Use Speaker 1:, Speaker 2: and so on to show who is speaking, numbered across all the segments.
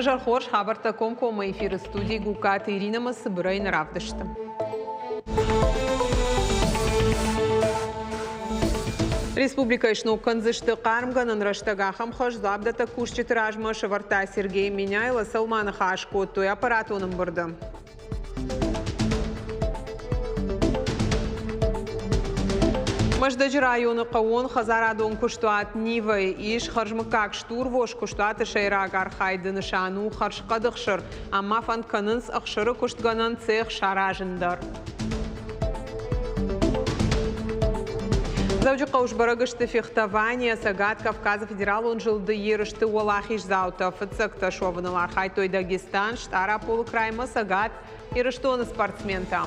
Speaker 1: Ажар хорш хабар.com кома эфиры студии Гукат Ирина Масыбырайын равдышты. Республика ишну канзышты қармганын раштага хамхош забдата кушчы тиражмы шыварта Сергей Миняйло Салманы хашко той аппаратуным бұрды. Маждаджи районы қауын Хазарадон куштуат Нивы иш харжмыкак штур вош куштуаты шайраг архайды нышану харшқадықшыр, амма фантканынс ақшыры куштганын цех шаражындар. Завджи қауш барагышты фехтования Сагат Кавказа федерал он жылды ерышты Уалахиш заута фыцакта шовынылар хайтой Дагестан штара полукрайма Сагат ерыштоны спортсмента.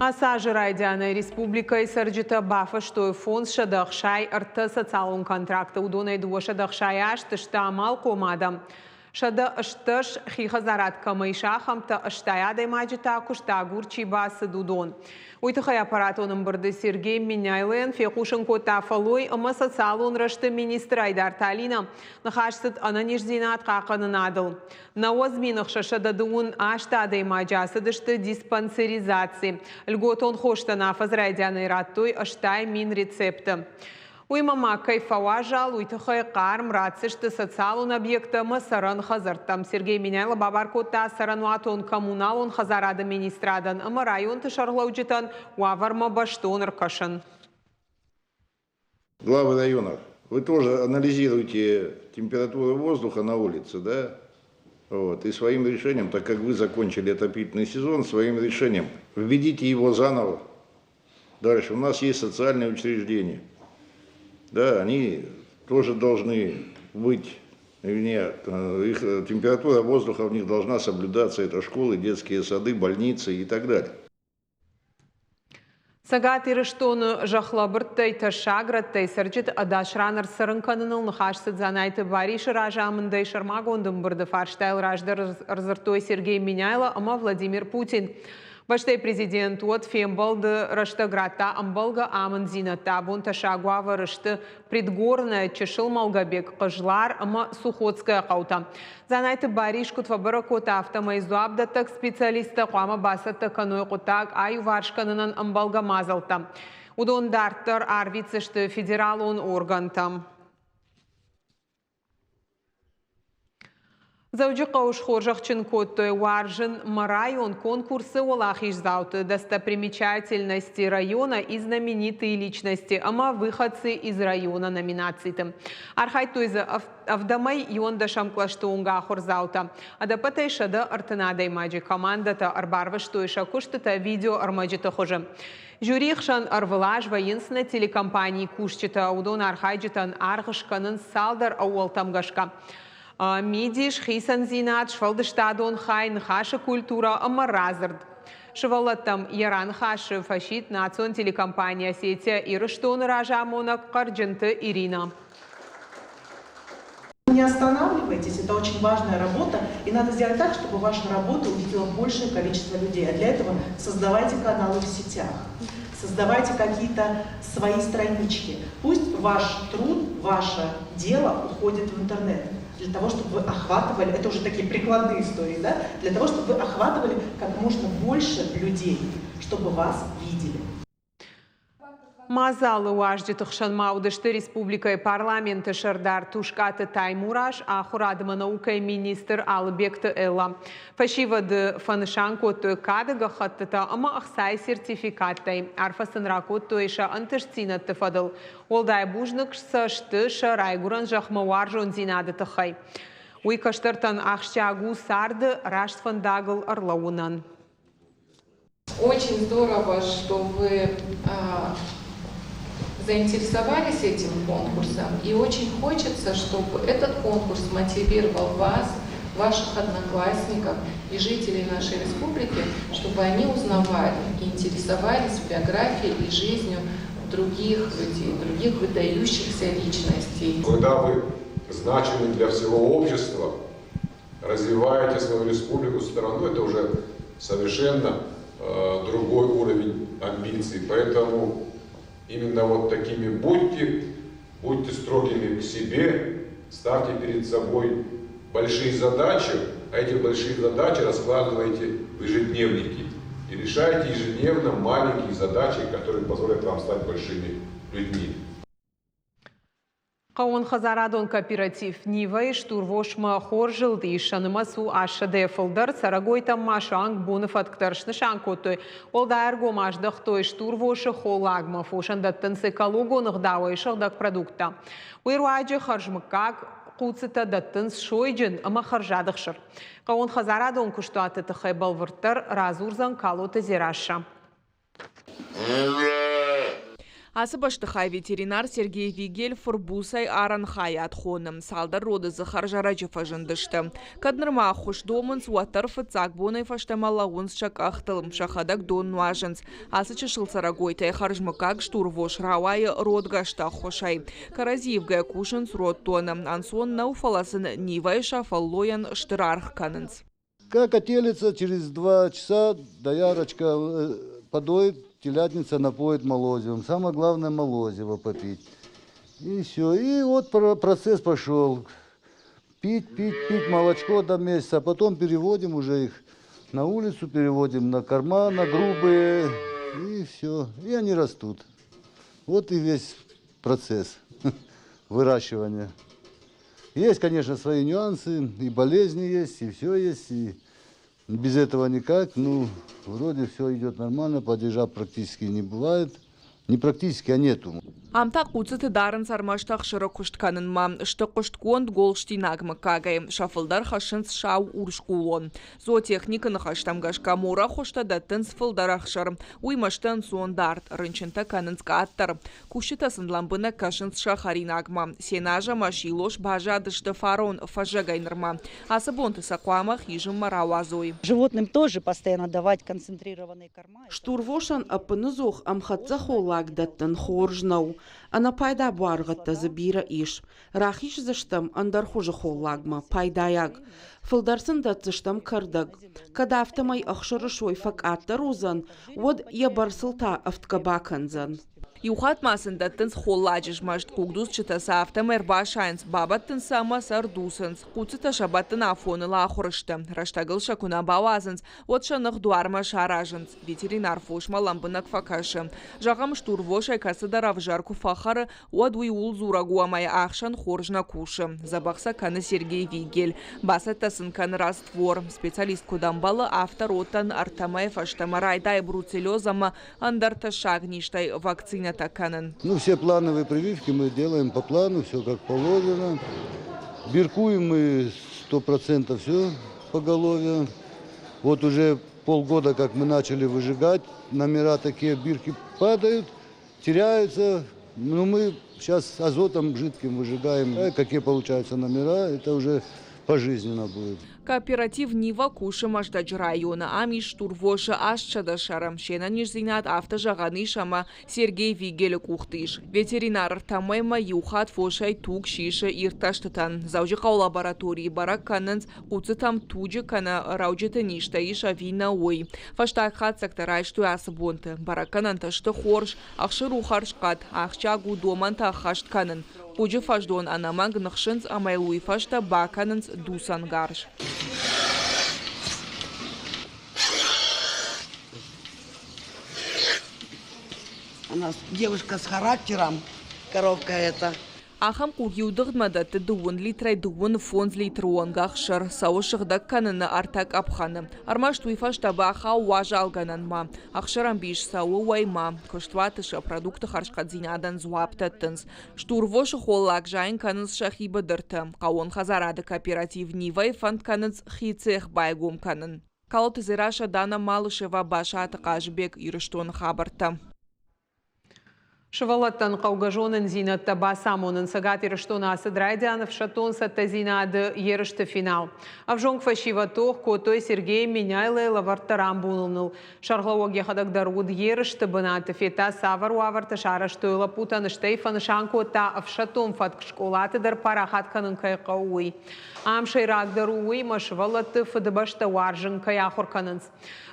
Speaker 1: Асажы райдяны республикай сарджита бафа, что фонд шадахшай арта социалун контракта удонай дуа шадахшай ашты штамал комада. Шада ашташ хихазарат камайша хамта аштаядай маджита кушта гурчи басы дудон. Уйтахай аппаратоным барды Сергей Миняйлен фекушын кота фалой ама социалун рашты министр Айдар Талина нахашсыт ананежзинат қақанын адыл. Науазминах шашададуын аштадай маджасы дышты диспансеризации. Льготон хошта нафаз райдяны раттой аштай мин рецепты. Уймама кайфауа жал, уйтахай қарм рацишты социалун объекта масаран хазартам. Сергей Миняйло бабаркота сарануатон коммуналун хазарады министрадан, ама район тышарлаучитан уаварма баштон ркашан.
Speaker 2: Главы районов, вы тоже анализируете температуру воздуха на улице, да? Вот. И своим решением, так как вы закончили отопительный сезон, своим решением введите его заново. Дальше у нас есть социальные учреждения. Да, они тоже должны быть, их температура воздуха в них должна соблюдаться, это школы, детские сады, больницы и так далее.
Speaker 1: Сагат ирыштоны жахлабырттай ташаграттай сарджит адашранар сарынканыныл нахашсыд занайты бариши ражамындай шармагондым бұрды фарштайл раждар разыртой Сергей Миняйло, ама Владимир Путин. Баштай президент от фембалды раштаграта амбалга амын зината бун ташагуава рышты предгорная чешыл Малгабек қыжлар ама Сухотская қаута. Занайты бариш кутвабыра кота автомайзуабдатак специалиста қуама басатта каной қотак аю варшканынан амбалга мазалта. Удон дартар арвицышты федерал он органтам. Завджи қауш хоржахчин коттой варжин район конкурсы Уалахиш зауты достопримечательности района и знаменитые личности, ама выходцы из района номинации. Архайтойза Авдамай Йонда Шамклаштунга хорзаута. Адапатай шада артанадай маджи командата арбарваштойша куштата видео армаджита хожа. Жюрихшан арвылаж воинсна телекомпании кушчита удон архайджитан аргышканын салдар ауалтамгашка. Мидиш, хисан зинат, швалдыштадон хайн, хаша культура, амаразард. Швалаттам яран хаши фашит национ телекомпания сетя ирыштон ражамонак карджинты Ирина.
Speaker 3: Не останавливайтесь, это очень важная работа, и надо сделать так, чтобы вашу работу увидело большее количество людей. А для этого создавайте каналы в сетях, создавайте какие-то свои странички. Пусть ваш труд, ваше дело уходит в интернет. Для того, чтобы вы охватывали, это уже такие прикладные истории, да? Для того, чтобы вы охватывали как можно больше людей, чтобы вас видели.
Speaker 1: Мазалы уажди тухшан маудышты республикой парламенты шардар тушкаты таймураш, а хурадыма наукай министр Алыбекты Элла. Фашивады фанышан коттой кадыга хаттыта, ама ахсай сертификаттай. Арфасын ракоттой ша антышцинат тыфадыл. Олдай бужнык сашты шарайгуран жахмауаржон зинады тыхай. Уйкаштыртан ахшчагу сарды раштфандагыл арлаунан.
Speaker 4: Очень здорово, что вы заинтересовались этим конкурсом, и очень хочется, чтобы этот конкурс мотивировал вас, ваших одноклассников и жителей нашей республики, чтобы они узнавали и интересовались биографией и жизнью других людей, других выдающихся личностей.
Speaker 5: Когда вы значимы для всего общества, развиваете свою республику со стороны, это уже совершенно другой уровень амбиций. Поэтому именно вот такими будьте строгими к себе, ставьте перед собой большие задачи, а эти большие задачи раскладывайте в ежедневники и решайте ежедневно маленькие задачи, которые позволят вам стать большими людьми.
Speaker 1: Қауын Хазарадон кооператив Нивай штурвошма хоржилды шаныма су ашады фылдар Сарагойта машанг бунов откаршны шанкотой. Олда эрго машдах той штурвоши холагма фошандаттын экологоных давай шагдак продукта. Уйруаджи харжмыкак қуцыта даттын шойджин ама харжадықшыр. Қауын Хазарадон күштуаты тұхайбал вырттар разурзан калоты зираша.
Speaker 6: Асыбаштыхай ветеринар Сергей Вигель фурбусай аранхай атхоным. Салдар роды захар жараджифа жындышты. Каднырма хуш домынс уатар фыцак бонай фаштамалауынс шак ахтылым шахадак дон нуажынс. Асычы шылсарагойтай харжмыкак штурвош равай родгашта хошай. Каразиевгая кушынс род тоным. Ансон науфаласын нивай шафаллоян штырарх канынс.
Speaker 7: Как отелится, через 2 часа доярочка подоит, телятница напоит молозивом. Самое главное молозиво попить. И все. И вот процесс пошел. Пить молочко до месяца. А потом переводим уже их на улицу, переводим на корма, на грубые. И все. И они растут. Вот и весь процесс выращивания. Есть, конечно, свои нюансы. И болезни есть, и все есть. И без этого никак. Ну, вроде все идет нормально, падежа практически не бывает. Не практически, а нету.
Speaker 6: Амта куцыты дарын сармаштақ шыры құштканын ма, шты құштконд голштинагмы кагай, шафылдар хашынс шау уршкулон. Зоотехниканы хаштамгашка мора хошта даттын сфылдар ақшыр. Уймаштан суондарт, рынчынта канынска аттыр. Кушитасын ламбына кашынс шахаринагма. Сенажа машилош бажадышты фарон фажагайнырма. Асыбонты сақуама хижым маравазой.
Speaker 8: Животным тоже постоянно давать концентрированные корма.
Speaker 9: Штурвошан апынызох амхатса холак даттын хоржнау. Ана пайда буаргатта забира иш. Рахиш заштам андархужа холлагма, пайдаяг. Фылдарсын датзыштам кырдаг. Када автомай ахшыры шойфак аттар узан, вот ябарсылта авткабаканзан.
Speaker 6: Юхатмасын даттынс холладжыш машт кугдус чытаса автомер башайнс бабаттынс сама сардусынс. Куцыта шабаттын афоны лахурышты. Раштагыл шакуна бавазынс. Вот шанық дуарма шаражынс. Ветеринар фошма ламбынак факашы. Жағам штурвош айкасы даравжарку фахары уадуй ул зурагуамай ахшан хоржна кушы. Забақса каны Сергей Вигель. Басаттасын каны раствор. Специалист кудамбалы авторотан артамаев аштамарайдай бруцеллезама андарта шагништай вакцина.
Speaker 7: Ну, все плановые прививки мы делаем по плану, все как положено. Биркуем мы 100% все поголовье. Вот уже полгода, как мы начали выжигать, номера такие, бирки падают, теряются. Но мы сейчас азотом жидким выжигаем. Какие получаются номера, это уже пожизненно будет.
Speaker 6: Кооператив Нива кушы Машдач района амиш штурвошы ашчадашарам. Шена нижзинат автожағаны шама Сергей Вигелі кухтыш. Ветеринар тамайма юхат фошай тук шишы ирташтытан. Заужиқа лаборатории барак канынс уцытам туджи кана раужеты ништаиша вина ой. Фаштак хат сактарайшту асыбонты. Бараканан ташты хорш, ахшы рухаршқат, ахчагу доманта хашт канын. Пуджи фаждон анаманг нахшынс амайлуй фашта баканынс дусан гарш.
Speaker 10: Она девушка с характером, коровка эта.
Speaker 6: Ахам кургиудыгдмада тыдуын литрай дуын фонз литруон гахшыр. Сауышыгдак канына артак апханы. Армаш туйфаш табаха уажа алгананма. Ахшырам биш сауы вайма. Коштватыша продукты харшкадзинадан зуаптаттынс. Штурвошы холлак жайын канынс шахиба дырты. Қауын Хазарады кооператив Нивай фанд канынс хицех байгум канын. Калоты зираша Дана Малышева баша атықажбек юриштон хабарта.
Speaker 1: Швалаттан қауғажонын зинатта басамонын сагат ирыштон асыд Райдянов шатон сатта зинады ерышты финал. Авжонг фашива тоқ котой Сергей Меняйлай лаварттарам бұнылныл. Шарғлауаге қадағдаруд ерышты бұнаты фета савар уаварты шараштойла путаны штейфаны шанкота авшатон фатк школатыдар парахатканын кайқа уй. Амшай рагдару уй машвалатты фыдыбашта варжын каяхурканынс.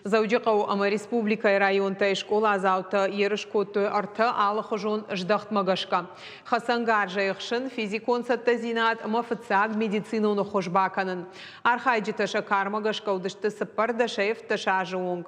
Speaker 1: Заудиқау ама республика и районта школа азаута ерыш котой арты алы хожон ждахт магашка. Хасангар жайықшын физикон сатта зинат мафыцаг медициноны хожбаканын. Архайджита шакар магашка удышты сыппарда шайф ташажы онг.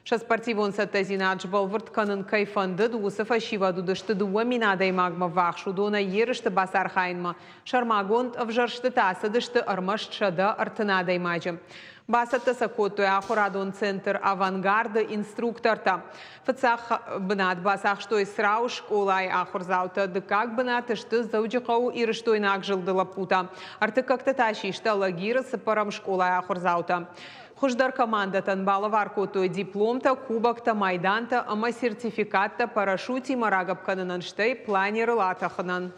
Speaker 1: Шаспартивон сатта зинат жбалвыртканын кайфанды дуысы фашива дудышты дуа минадай магма вахшу дона ерышты басар хайнма. Шармагонт авжаршты тасыдышты армашт шада артынадай маджы. Басатта сакотой ахурадон центр авангарда инструкторта. Фацах бнат басах что из срау школай ахурзаута, да как бнат что заудикау и что инак жилды лапута. Арты как-то тащишта лагира с парам школай ахурзаута. Хуждар команда танбала варкотой дипломта, кубакта, майданта, ама сертификатта, парашюти, марагабканананштей, планер латаханан.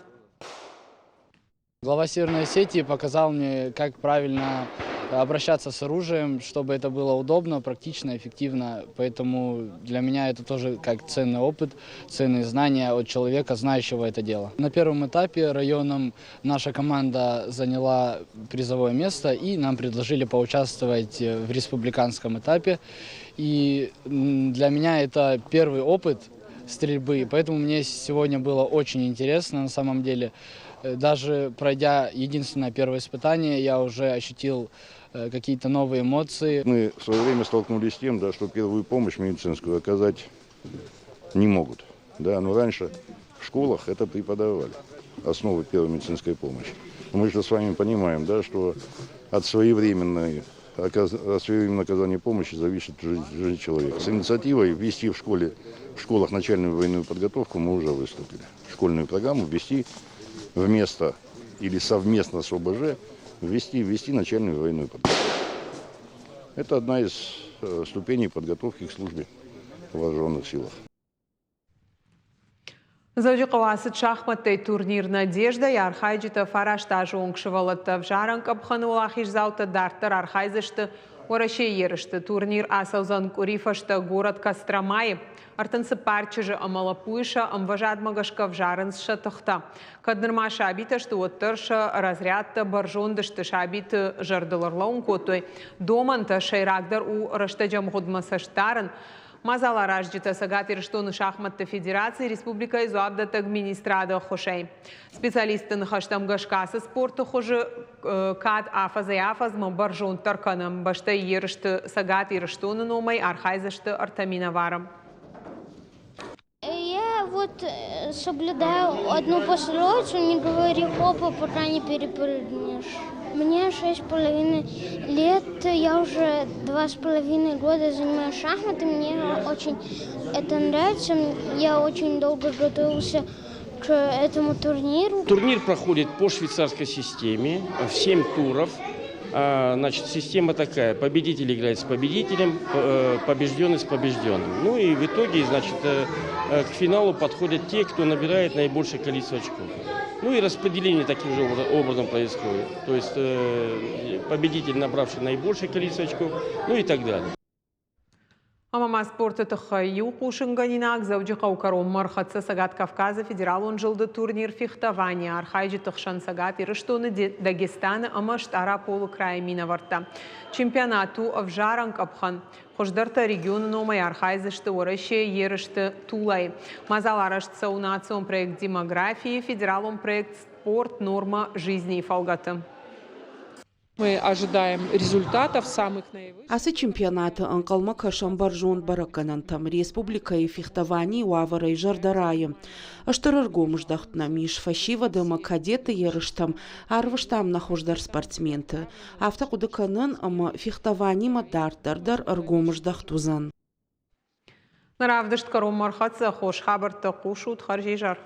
Speaker 11: Глава Северной Осетии показал мне, как правильно обращаться с оружием, чтобы это было удобно, практично, эффективно. Поэтому для меня это тоже как ценный опыт, ценные знания от человека, знающего это дело. На первом этапе районом наша команда заняла призовое место, и нам предложили поучаствовать в республиканском этапе. И для меня это первый опыт стрельбы, поэтому мне сегодня было очень интересно на самом деле. Даже пройдя единственное первое испытание, я уже ощутил какие-то новые эмоции.
Speaker 2: Мы в свое время столкнулись с тем, да, что первую помощь медицинскую оказать не могут. Да, но раньше в школах это преподавали, основы первой медицинской помощи. Мы же с вами понимаем, да, что от своевременного оказания помощи зависит жизнь человека. С инициативой ввести в школах начальную военную подготовку мы уже выступили. Школьную программу ввести вместо или совместно с ОБЖ ввести начальную военную подготовку. Это одна из ступеней подготовки к службе в вооруженных силах.
Speaker 1: Заудиқавасы шахматтай турнир «Надежда» и архайджита фарашта жоңшывалатта в жаранг абханулахиш заута дартар архайзышты ораше ерышты. Турнир асаузан курифашта город Костромай. Артынсы парчыжы амалапуйша амважад магашка в жарынсша тахта. Каднырма шабита, что оттырша разрядта баржондышты шабиты жардылырлаун котой. Доманта шайрагдар у раштаджам худмасаштарын. Мазала раждита сагат ирштоны шахматта федерации республика изуабдат администрада хошей. Специалисты нахаштам гашкасы спорта хожи кад афаз и афаз баржон тарканам. Башта ерышты сагат ирштоны номай архайзышты артаминаварам.
Speaker 12: Я вот соблюдаю одну пословицу: не говори хопа, пока не перепрыгнешь. Мне 6,5 лет, я уже 2,5 года занимаюсь шахматами, мне очень это нравится, я очень долго готовился к этому турниру.
Speaker 13: Турнир проходит по швейцарской системе, в 7 туров. Значит, система такая: победитель играет с победителем, побежденный с побежденным. Ну и в итоге, значит, к финалу подходят те, кто набирает наибольшее количество очков. Ну и распределение таким же образом происходит. То есть победитель, набравший наибольшее количество очков, ну и так далее.
Speaker 1: Амама спорта тахаю кушинганинак заудиқау каром мархатса сагат Кавказа федерал он жылды турнир фехтования архайджи тахшан сагат ирыштоны Дагестана амаштара полу края минаварта. Чемпионату авжаранг абхан. Хождарта региона номай архайзышты орыше ерышты Тулай. Мазал арашца у национ проект демографии, федералом проект спорт, норма жизни и фалгата.
Speaker 14: Мы ожидаем результатов самых наивысших.
Speaker 9: Асы чемпионаты анкалма кашам баржон бараканан там республика и фехтование уавара и жардарайы. Аштараргом ждахтна миш фашива дыма кадеты ерыштам, арвыштам нахождар спортсменты. Автокудыканын ама фехтование мадардар аргом ждахтузан.
Speaker 1: Наравдышт каром мархатса хош хабарта кушут харжижар.